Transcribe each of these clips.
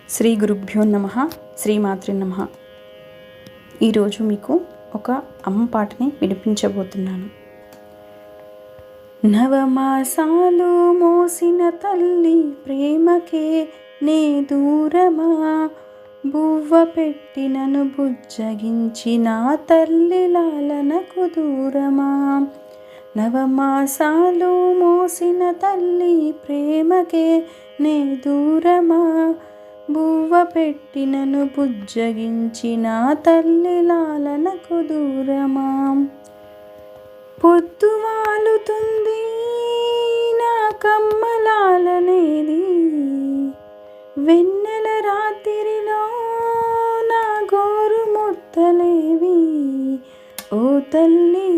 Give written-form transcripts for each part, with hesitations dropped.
శ్రీ గురుభ్యో నమః. శ్రీమాత్రే నమః. ఈరోజు మీకు ఒక అమ్మ పాటని వినిపించబోతున్నాను. నవమాసాలు మోసిన తల్లి ప్రేమకే నే దూరమా, బువ్వ పెట్టి నన్ను బుజ్జగించిన తల్లి లాలనకు దూరమా. నవమాసాలు మోసిన తల్లి ప్రేమకే నే దూరమా, బువ్వ పెట్టి నన్ను బుజ్జగించిన తల్లి లాలనకు దూరమా. పొద్దు వాలుతుంది నా కమ్మలాలనేది, వెన్నెల రాత్రిలో నా గోరు ముద్దలేవి. ఓ తల్లి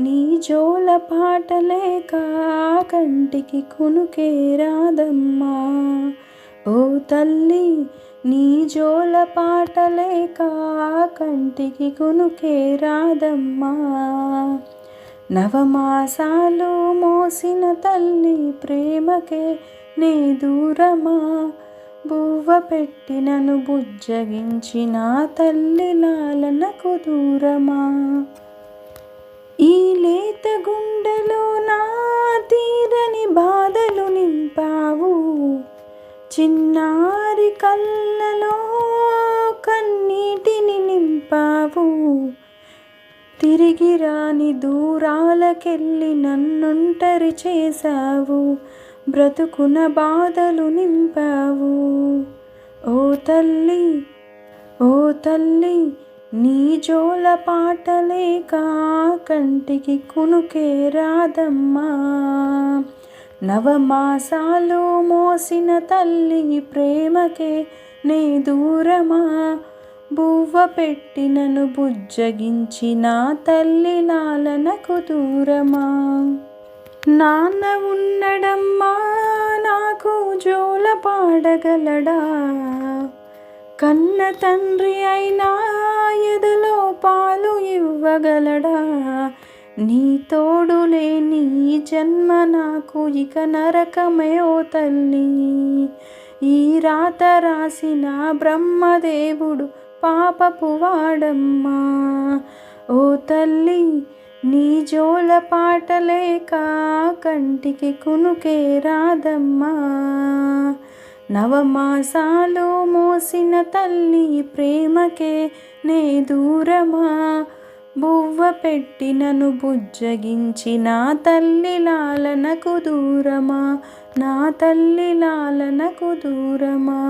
నీ జోల పాటలేక కంటికి కునుకే రాదమ్మా. ఓ తల్లి నీ జోల పాటలేక కంటికి కునుకే రాదమ్మా. నవమాసాలు మోసిన తల్లి ప్రేమకే నే దూరమా, బువ్వ పెట్టి నన్ను బుజ్జగించిన తల్లి లాలనకు దూరమా. ఈ లేత గుండెలో నా తీరని బాధలు నింపావు, చిన్నారి కళ్ళలో కన్నీటిని నింపావు. తిరిగి రాని దూరాలకెళ్ళి నన్నుంటరి చేశావు, బ్రతుకున బాధలు నింపావు. ఓ తల్లి ఓ తల్లి నీ జోల పాటలేక కంటికి కునుకే రాదమ్మా. నవమాసాలు మోసిన తల్లి ప్రేమకే నే దూరమా, బువ్వ పెట్టి నన్ను బుజ్జగించిన తల్లి లాలనకు దూరమా. నాన్న ఉన్నడమ్మా నాకు జోల పాడగలడా, కన్న తండ్రి అయినా ఎదలో పాలు ఇవ్వగలడా. నీ తోడు లేని జన్మ నాకు ఇక నరకమే ఓ తల్లి. ఈ రాత రాసిన బ్రహ్మదేవుడు పాపపు వాడమ్మా. ఓ తల్లి నీ జోల పాటలేక కంటికి కునుకే రాదమ్మా. నవమాసాలు మోసిన తల్లి ప్రేమకే నే దూరమా, బువ్వ పెట్టి నన్ను బుజ్జగించిన తల్లి లాలనకు దూరమా. నా తల్లి లాలనకు దూరమా.